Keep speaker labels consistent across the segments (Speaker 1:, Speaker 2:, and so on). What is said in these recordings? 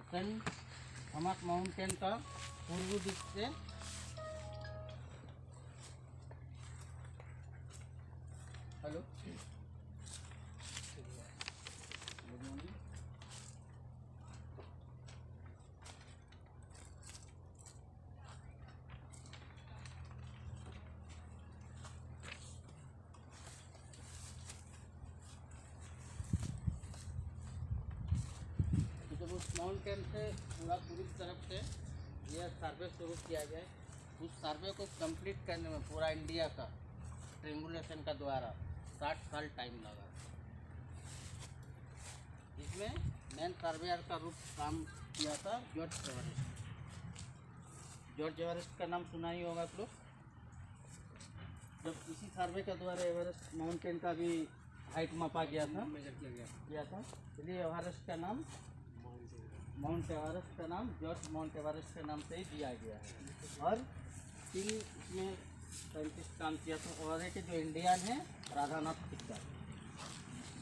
Speaker 1: हमक mountain का पूर्व दिश से हेलो गुड मॉर्निंग। जब उस माउंटेन से पूरी तरफ से यह सर्वे शुरू किया जाए, उस सर्वे को कंप्लीट करने में पूरा इंडिया का ट्रिंगुलेशन का द्वारा 60 साल टाइम लगा। इसमें मेन सर्वेयर का रूप काम किया था जॉर्ज एवरेस्ट। जॉर्ज एवरेस्ट का नाम सुना ही होगा आप लोग। जब इसी सर्वे के द्वारा एवरेस्ट माउंटेन का भी हाइट मापा गया था, मेजर किया था, इसलिए एवरेस्ट का नाम माउंट एवरेस्ट का नाम जॉर्ज माउंट एवरेस्ट के नाम से ही दिया गया है। और 3 इसमें साइंटिस्ट काम किया था, और एक जो इंडियन है राधानाथ सिक्कर,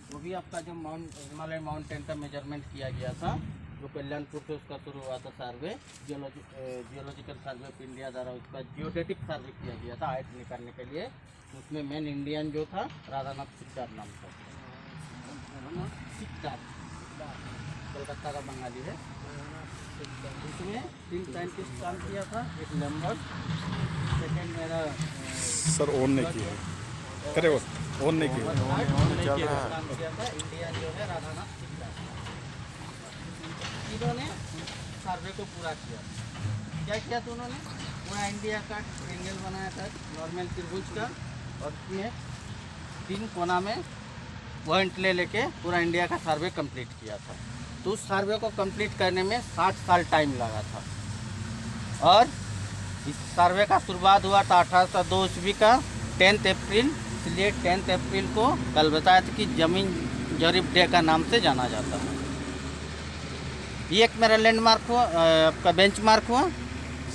Speaker 1: वो भी आपका जो हिमालय माउंटेन का मेजरमेंट किया गया था, जो कल्याणपुर से उसका शुरू हुआ था सर्वे, जियोलॉजिकल सर्वे ऑफ इंडिया द्वारा उसका जियोडेटिक सर्वे किया गया था हाइट निकालने के लिए। उसमें मेन इंडियन जो था राधानाथ सिक्कर नाम था। सिक्कर कोलकाता का बंगाली है। इसमें 3 साइंटिस्ट काम किया था, एक लैम्बर्ट, सेकेंड मेरा
Speaker 2: सर ऑन नहीं किया, करे ऑन नहीं किया,
Speaker 1: काम किया था इंडिया जो है राधानाथ सिक्कर। इन्होंने सर्वे को पूरा किया। क्या किया था उन्होंने? पूरा इंडिया का ट्रायंगल बनाया था, नॉर्मल त्रिभुज का, और उसमें 3 कोना में पॉइंट ले लेके पूरा इंडिया का सर्वे कंप्लीट किया था। तो उस सर्वे को कंप्लीट करने में 60 साल टाइम लगा था। और इस सर्वे का शुरुआत हुआ था 1802 ईस्वी का 10 अप्रैल। इसलिए 10 अप्रैल को कल बताया था कि ज़मीन जरीब डे का नाम से जाना जाता है। ये एक मेरा लैंडमार्क हुआ, आपका बेंचमार्क हुआ।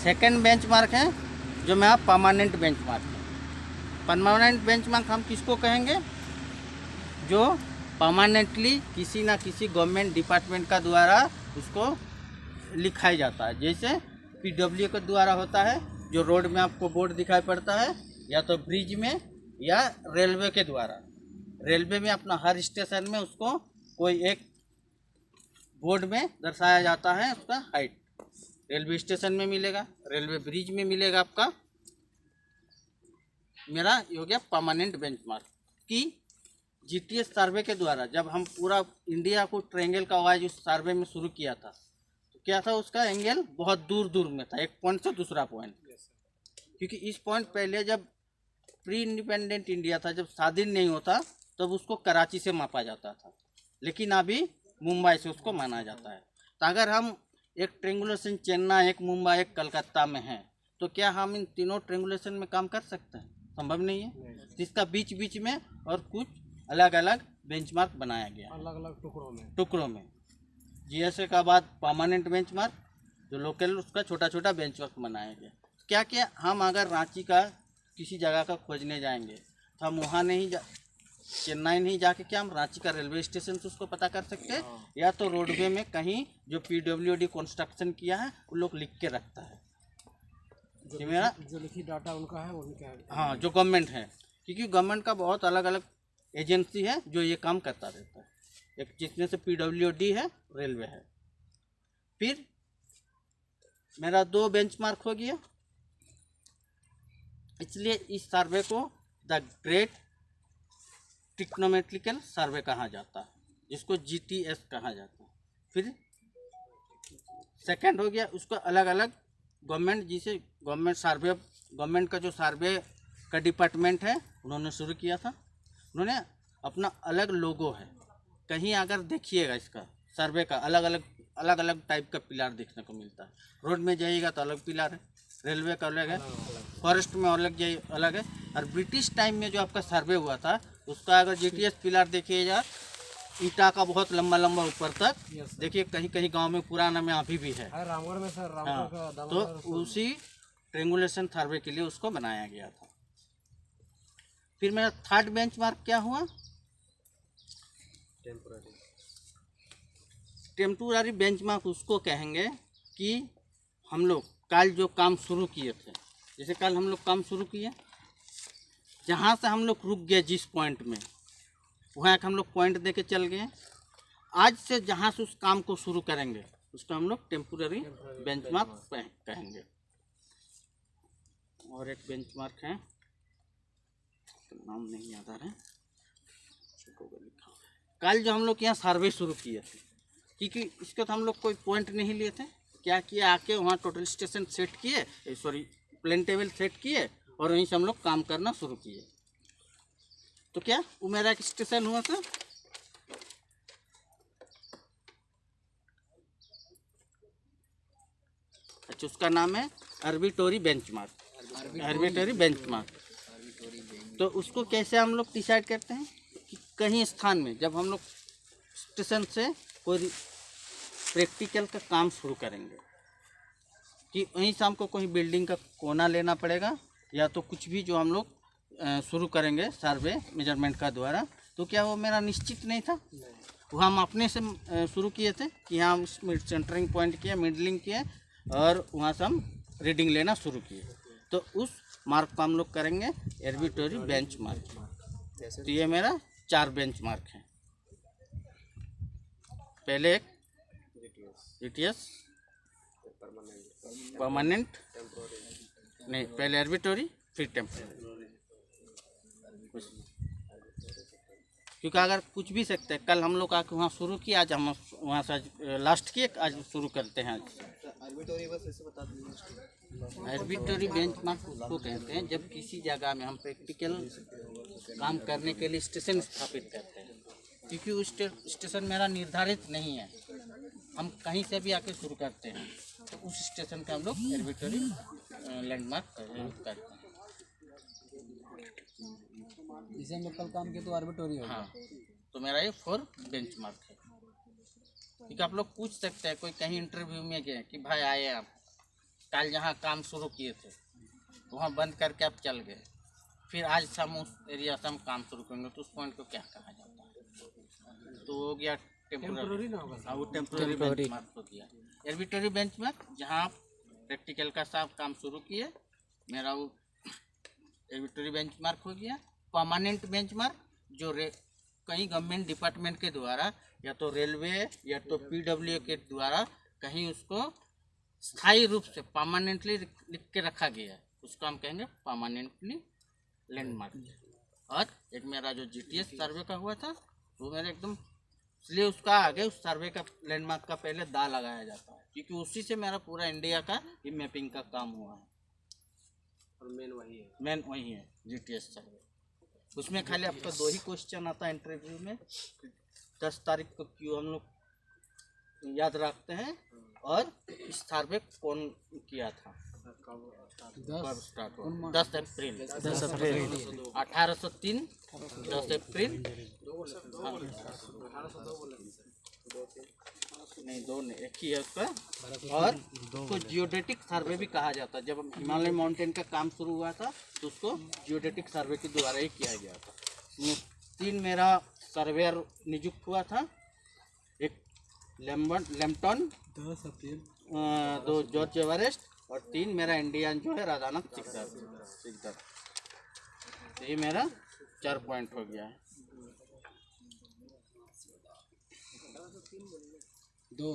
Speaker 1: सेकंड बेंचमार्क है जो मेरा परमानेंट बेंचमार्क है। परमानेंट बेंचमार्क हम किसको कहेंगे? जो परमानेंटली किसी ना किसी गवर्नमेंट डिपार्टमेंट का द्वारा उसको लिखाया जाता है। जैसे पीडब्ल्यू के द्वारा होता है, जो रोड में आपको बोर्ड दिखाई पड़ता है, या तो ब्रिज में, या रेलवे के द्वारा। रेलवे में अपना हर स्टेशन में उसको कोई एक बोर्ड में दर्शाया जाता है उसका हाइट। रेलवे स्टेशन में मिलेगा, रेलवे ब्रिज में मिलेगा आपका। मेरा ये हो गया परमानेंट बेंचमार्क। कि जीटीएस सर्वे के द्वारा जब हम पूरा इंडिया को ट्रायंगल का वाइज उस सर्वे में शुरू किया था, तो क्या था, उसका एंगल बहुत दूर दूर में था, एक पॉइंट से दूसरा पॉइंट। क्योंकि इस पॉइंट पहले जब प्री इंडिपेंडेंट इंडिया था, जब स्वाधीन नहीं होता, तब उसको कराची से मापा जाता था, लेकिन अभी मुंबई से उसको माना जाता है। तो अगर हम एक ट्रिंगुलेशन चेन्नई, एक मुंबई, एक कलकत्ता में हैं, तो क्या हम इन तीनों ट्रिंगुलेशन में काम कर सकते हैं? संभव नहीं है। जिसका बीच बीच में और कुछ अलग अलग बेंचमार्क बनाया गया, अलग अलग टुकड़ों में। जीएसए का बाद परमानेंट बेंचमार्क, जो लोकल उसका छोटा छोटा बेंचमार्क बनाया गया। क्या क्या हम अगर रांची का किसी जगह का खोजने जाएंगे, तो हम वहाँ नहीं चेन्नई नहीं जाके क्या हम रांची का रेलवे स्टेशन से उसको पता कर सकते हैं, या तो रोडवे में कहीं जो पीडब्ल्यूडी कंस्ट्रक्शन किया है वो लोग लिख के रखता है, जो लिखी डाटा उनका है, उनका, हाँ, जो गवर्नमेंट है। क्योंकि गवर्नमेंट का बहुत अलग अलग एजेंसी है जो ये काम करता रहता है। एक जिसमें से पीडब्ल्यूडी है, रेलवे है। फिर मेरा 2 बेंचमार्क हो गया। इसलिए इस सर्वे को द ग्रेट ट्रिग्नोमेट्रिकल सर्वे कहा जाता है, जिसको जीटीएस कहा जाता है। फिर सेकंड हो गया, उसको अलग अलग गवर्नमेंट, जिसे गवर्नमेंट सर्वे, गवर्नमेंट का जो सर्वे का डिपार्टमेंट है, उन्होंने शुरू किया था। उन्होंने अपना अलग लोगो है। कहीं अगर देखिएगा इसका सर्वे का अलग अलग टाइप का पिलर देखने को मिलता है। रोड में जाइएगा तो अलग पिलर है, रेलवे का अलग है, फॉरेस्ट में अलग है। और ब्रिटिश टाइम में जो आपका सर्वे हुआ था, उसका अगर जीटीएस पिलर देखिएगा, ईटा का बहुत लंबा लंबा ऊपर तक, देखिए कहीं कहीं गांव में पुराना में अभी भी है, रामगढ़ में सर, रामगढ़ का। तो उसी ट्रिंगुलेशन सर्वे के लिए उसको बनाया गया था। फिर मेरा थर्ड बेंचमार्क क्या हुआ? टेम्पोररी बेंचमार्क उसको कहेंगे कि हम लोग कल जो काम शुरू किए थे, जैसे कल हम लोग काम शुरू किए, जहाँ से हम लोग रुक गए जिस पॉइंट में, वहाँ एक हम लोग पॉइंट दे के चल गए। आज से जहाँ से उस काम को शुरू करेंगे उसको हम लोग टेम्पोररी बेंचमार्क कहेंगे। और एक बेंचमार्क है, तो नाम नहीं याद आ रहा है, कल जो हम लोग यहाँ सर्वे शुरू किए थे, क्योंकि इसके तो हम लोग कोई पॉइंट नहीं लिए थे, क्या किया, आके वहाँ टोटल स्टेशन सेट किए, सॉरी प्लेन टेबल सेट किए और वहीं से हम लोग काम करना शुरू किए। तो क्या वो मेरा एक स्टेशन हुआ था, अच्छा उसका नाम है आर्बिट्रेरी बेंचमार्क, आर्बिट्रेरी बेंचमार्क। तो उसको कैसे हम लोग डिसाइड करते हैं कि कहीं स्थान में जब हम लोग स्टेशन से कोई प्रैक्टिकल का काम शुरू करेंगे, कि वहीं से हमको कोई बिल्डिंग का कोना लेना पड़ेगा या तो कुछ भी जो हम लोग शुरू करेंगे सर्वे मेजरमेंट का द्वारा, तो क्या वो मेरा निश्चित नहीं था, वो हम अपने से शुरू किए थे कि यहाँ हम सेंटरिंग पॉइंट किया, मिडलिंग किया और वहाँ से हम रीडिंग लेना शुरू किए। तो उस मार्क को हम लोग करेंगे आर्बिट्रेरी बेंच मार्क। तो ये मेरा 4 बेंच मार्क है। पहले एक जीटीएस परमानेंट, नहीं पहले आर्बिट्रेरी फिर टेम्पोररी, क्योंकि अगर कुछ भी सकते हैं, कल हम लोग आके वहाँ शुरू किया, आज हम वहाँ से लास्ट किए, आज शुरू करते हैं।
Speaker 3: आर्बिट्रेरी बस ऐसे बता दीजिए।
Speaker 1: आर्बिट्रेरी बेंचमार्क उसको कहते हैं जब किसी जगह में हम प्रैक्टिकल काम करने के लिए स्टेशन स्थापित करते हैं, क्योंकि उस स्टेशन मेरा निर्धारित नहीं है, हम कहीं से भी आके शुरू करते हैं, तो उस स्टेशन का हम लोग आर्बिट्रेरी लैंडमार्क करते हैं।
Speaker 3: जैसे हम लोग कल काम किए तो आर्बिट्रेरी हो गया।
Speaker 1: हाँ, तो मेरा ये 4 बेंचमार्क है। क्योंकि आप लोग पूछ सकते हैं, कोई कहीं इंटरव्यू में गए कि भाई आए आप कल जहाँ काम शुरू किए थे वहाँ बंद करके आप चल गए, फिर आज से हम उस एरिया से हम काम शुरू करेंगे, तो उस पॉइंट को क्या कहा जाता है? तो हो गया टेम्पोररी ना होगा। हाँ, वो टेम्पोररी बेंचमार्क हो गया। आर्बिट्रेरी बेंचमार्क जहाँ आप प्रैक्टिकल का साफ काम शुरू किए, मेरा वो आर्बिट्रेरी बेंचमार्क हो गया। परमानेंट बेंचमार्क जो कहीं गवर्नमेंट डिपार्टमेंट के द्वारा या तो रेलवे या तो पीडब्ल्यू के द्वारा कहीं उसको स्थायी रूप से परमानेंटली लिख के रखा गया है, उसको हम कहेंगे परमानेंटली लैंडमार्क। और एक मेरा जो जीटीएस सर्वे का हुआ था वो मेरा एकदम, इसलिए उसका आगे उस सर्वे का लैंडमार्क का पहले दा लगाया जाता है, क्योंकि उसी से मेरा पूरा इंडिया का ये मैपिंग का काम हुआ है। और मेन वही है जीटीएस सर्वे। उसमें खाली आपका 2 ही क्वेश्चन आता है इंटरव्यू में, 10 तारीख को क्यों हम लोग याद रखते हैं और इस सर्वे कौन किया था, कब स्टार्ट हुआ। 10 अप्रैल 1803, 10 अप्रैल नहीं, 2 नहीं, एक ही है उसका। और उसको जियोडेटिक सर्वे भी कहा जाता है। जब हिमालय माउंटेन का काम शुरू हुआ था तो उसको जियोडेटिक सर्वे के द्वारा ही किया गया था। 3 मेरा सर्वेयर नियुक्त हुआ था, एक लैम्पटन, 2 जॉर्ज एवरेस्ट और 3 मेरा इंडियन जो है राधानाथ सिकदर। तो ये मेरा 4 पॉइंट हो गया है।
Speaker 3: 2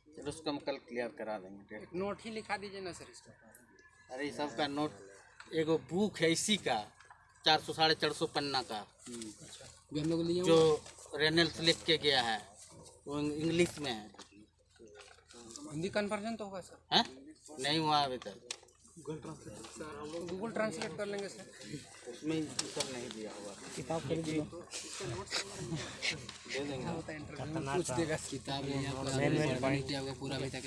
Speaker 1: चलो उसको हम कल क्लियर करा देंगे।
Speaker 3: एक नोट ही लिखा दीजिए ना सर इसका।
Speaker 1: अरे सबका नोट, एगो बुक है इसी का 400 साढ़े 450 पन्ना का,
Speaker 3: भी हम लोग लिए
Speaker 1: जो रेनल्स लिख के गया है, वो इंग्लिश में है।
Speaker 3: हिंदी कन्वर्जन तो होगा सर?
Speaker 1: हैं? नहीं हुआ अभी तक।
Speaker 3: गूगल ट्रांसलेट कर लेंगे सर।
Speaker 1: उसमें सब नहीं दिया हुआ,
Speaker 3: किताब खरीद लो,
Speaker 1: दे देंगे।
Speaker 3: पूछ देगा किताब पूरा अभी तक